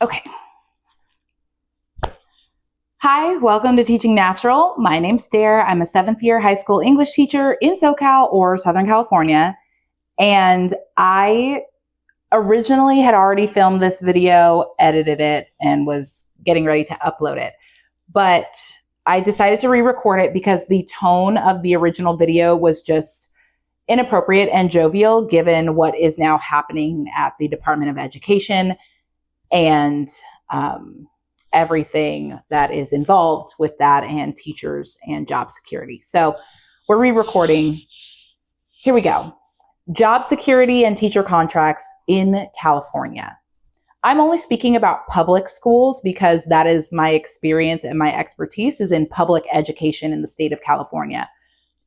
Okay. Hi, welcome to Teaching Natural. My name's Dare. I'm a 7th-year high school English teacher in SoCal or Southern California. And I originally had already filmed this video, edited it, and was getting ready to upload it. But I decided to re-record it because the tone of the original video was just inappropriate and jovial given what is now happening at the Department of Education and everything that is involved with that and teachers and job security. So we're re-recording. Here we go. Job security and teacher contracts in California. I'm only speaking about public schools because that is my experience and my expertise is in public education in the state of California.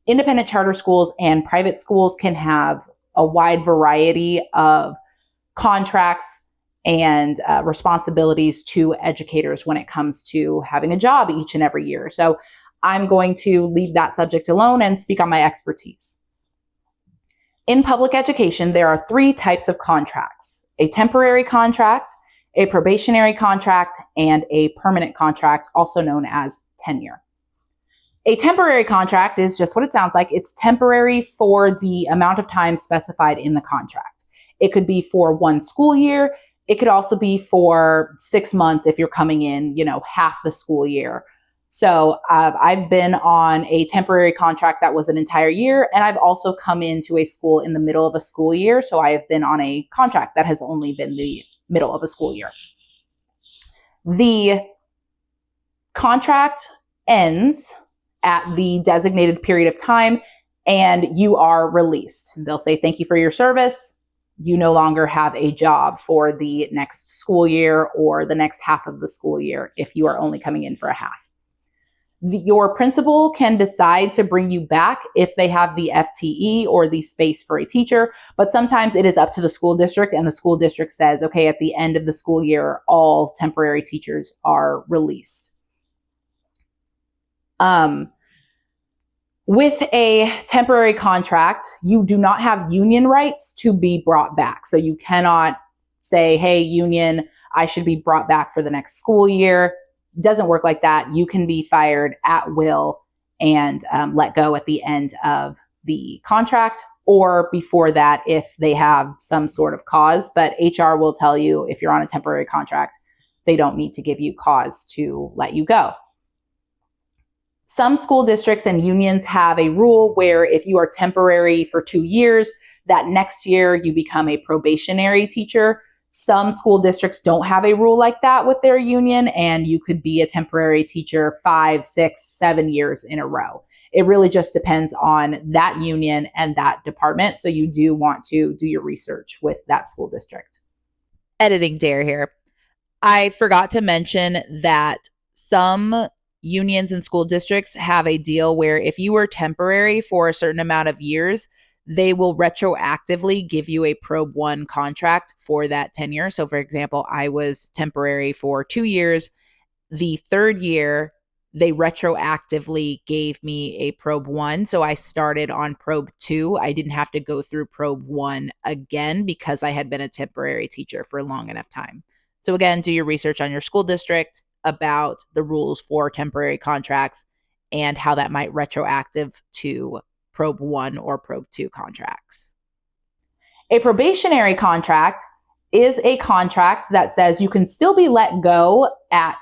Independent charter schools and private schools can have a wide variety of contracts and responsibilities to educators when it comes to having a job each and every year. So I'm going to leave that subject alone and speak on my expertise. In public education, there are 3 types of contracts: a temporary contract, a probationary contract, and a permanent contract, also known as tenure. A temporary contract is just what it sounds like. It's temporary for the amount of time specified in the contract. It could be for 1 school year. It could also be for 6 months if you're coming in, half the school year. So I've been on a temporary contract that was an entire year, and I've also come into a school in the middle of a school year. So I have been on a contract that has only been the middle of a school year. The contract ends at the designated period of time, and you are released. They'll say, thank you for your service. You no longer have a job for the next school year or the next half of the school year if you are only coming in for a half. Your principal can decide to bring you back if they have the FTE or the space for a teacher, but sometimes it is up to the school district, and the school district says, okay, at the end of the school year, all temporary teachers are released. With a temporary contract, you do not have union rights to be brought back. So you cannot say, hey, union, I should be brought back for the next school year. It doesn't work like that. You can be fired at will and let go at the end of the contract or before that if they have some sort of cause. But HR will tell you if you're on a temporary contract, they don't need to give you cause to let you go. Some school districts and unions have a rule where if you are temporary for 2 years, that next year you become a probationary teacher. Some school districts don't have a rule like that with their union, and you could be a temporary teacher 5, 6, 7 years in a row. It really just depends on that union and that department. So you do want to do your research with that school district. Editing Dare here. I forgot to mention that some unions and school districts have a deal where if you were temporary for a certain amount of years, they will retroactively give you a Probe 1 contract for that tenure. So, for example, I was temporary for 2 years. The 3rd year, they retroactively gave me a Probe 1. So I started on Probe 2. I didn't have to go through Probe 1 again because I had been a temporary teacher for a long enough time. So, again, do your research on your school district about the rules for temporary contracts and how that might retroactive to Probe 1 or Probe 2 contracts. A probationary contract is a contract that says you can still be let go at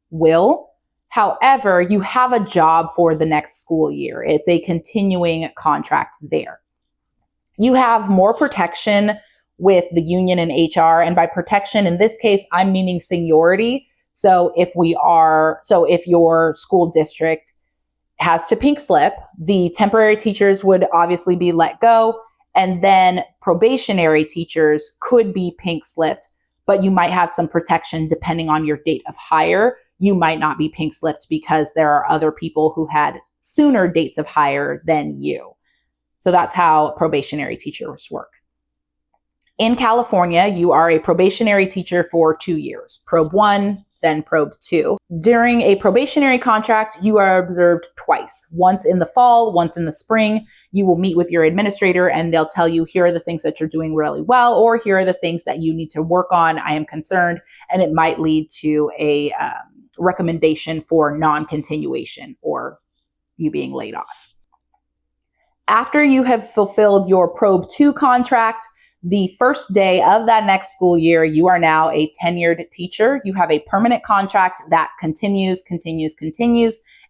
will. However, you have a job for the next school year. It's a continuing contract there. You have more protection with the union and HR. And by protection, in this case, I'm meaning seniority. So if your school district has to pink slip, the temporary teachers would obviously be let go. And then probationary teachers could be pink slipped, but you might have some protection depending on your date of hire. You might not be pink slipped because there are other people who had sooner dates of hire than you. So that's how probationary teachers work. In California, you are a probationary teacher for 2 years, Probe 1, then Probe 2. During a probationary contract, you are observed twice, once in the fall, once in the spring. you will meet with your administrator and they'll tell you, here are the things that you're doing really well, or here are the things that you need to work on. I am concerned. And it might lead to a recommendation for non-continuation or you being laid off. After you have fulfilled your Probe 2 contract, the first day of that next school year, you are now a tenured teacher. You have a permanent contract that continues.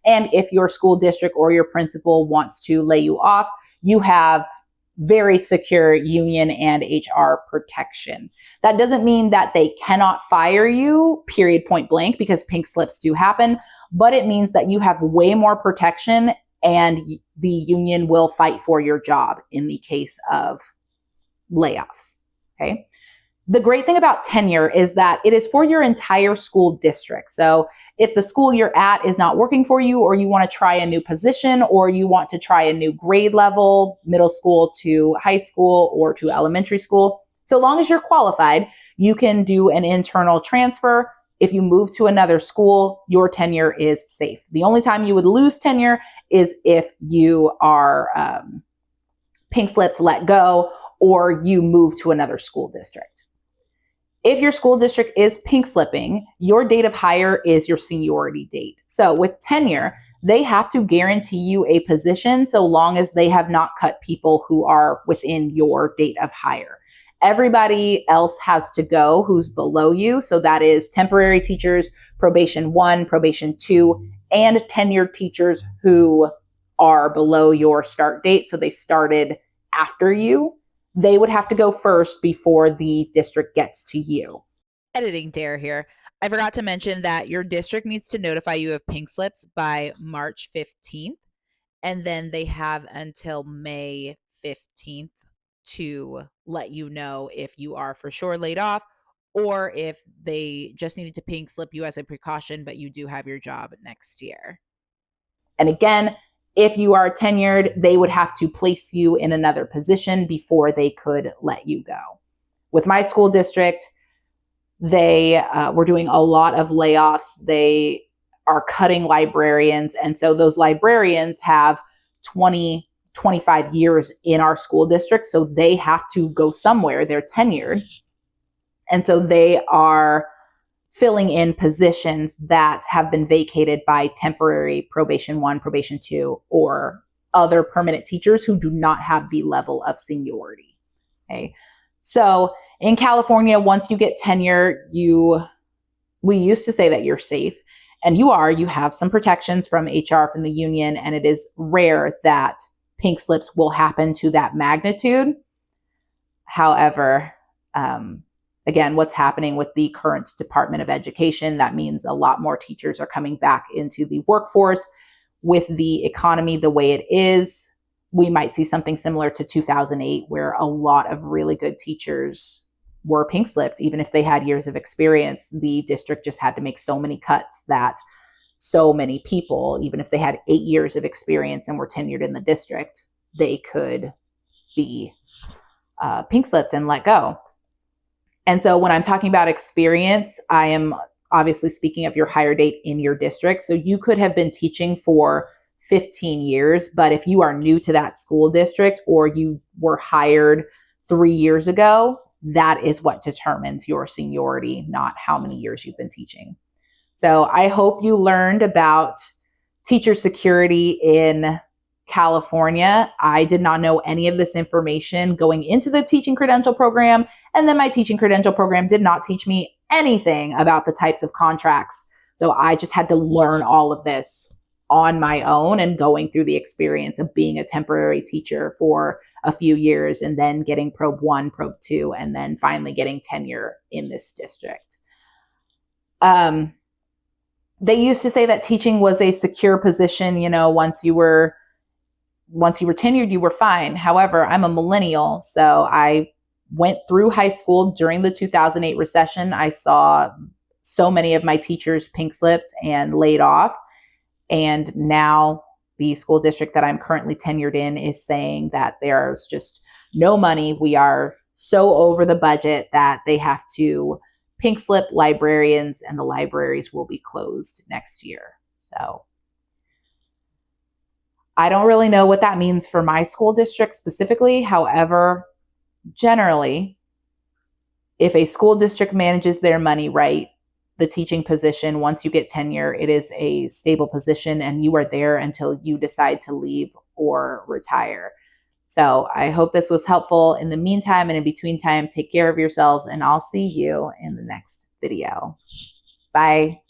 And if your school district or your principal wants to lay you off, you have very secure union and HR protection. That doesn't mean that they cannot fire you, period, point blank, because pink slips do happen, but it means that you have way more protection and the union will fight for your job in the case of layoffs. Okay. The great thing about tenure is that it is for your entire school district. So if the school you're at is not working for you, or you want to try a new position, or you want to try a new grade level, middle school to high school or to elementary school, so long as you're qualified, you can do an internal transfer. If you move to another school, your tenure is safe. The only time you would lose tenure is if you are pink slipped, let go, or you move to another school district. If your school district is pink slipping, your date of hire is your seniority date. So with tenure, they have to guarantee you a position so long as they have not cut people who are within your date of hire. Everybody else has to go who's below you. So that is temporary teachers, probation 1, probation 2, and tenured teachers who are below your start date. So they started after you. They would have to go first before the district gets to you. Editing Dare here. I forgot to mention that your district needs to notify you of pink slips by March 15th, and then they have until May 15th to let you know if you are for sure laid off or if they just needed to pink slip you as a precaution, but you do have your job next year. And again, if you are tenured, they would have to place you in another position before they could let you go. With my school district, they were doing a lot of layoffs. They are cutting librarians. And so those librarians have 20, 25 years in our school district. So they have to go somewhere. They're tenured. And so they are filling in positions that have been vacated by temporary probation 1, probation 2, or other permanent teachers who do not have the level of seniority. Okay. So in California, once you get tenure, we used to say that you're safe, and you have some protections from HR, from the union, and it is rare that pink slips will happen to that magnitude. However, again, what's happening with the current Department of Education, that means a lot more teachers are coming back into the workforce. With the economy the way it is, we might see something similar to 2008, where a lot of really good teachers were pink slipped. Even if they had years of experience, the district just had to make so many cuts that so many people, even if they had 8 years of experience and were tenured in the district, they could be pink slipped and let go. And so when I'm talking about experience, I am obviously speaking of your hire date in your district. So you could have been teaching for 15 years, but if you are new to that school district or you were hired 3 years ago, that is what determines your seniority, not how many years you've been teaching. So I hope you learned about teacher security in California. I did not know any of this information going into the teaching credential program. And then my teaching credential program did not teach me anything about the types of contracts. So I just had to learn all of this on my own and going through the experience of being a temporary teacher for a few years and then getting Probe 1, Probe 2, and then finally getting tenure in this district. They used to say that teaching was a secure position. Once you were tenured, you were fine. However, I'm a millennial, so I went through high school during the 2008 recession. I saw so many of my teachers pink slipped and laid off. And now the school district that I'm currently tenured in is saying that there's just no money. We are so over the budget that they have to pink slip librarians, and the libraries will be closed next year. So I don't really know what that means for my school district specifically. However, generally, if a school district manages their money right, the teaching position, once you get tenure, it is a stable position and you are there until you decide to leave or retire. So I hope this was helpful. In the meantime and in between time, take care of yourselves, and I'll see you in the next video. Bye.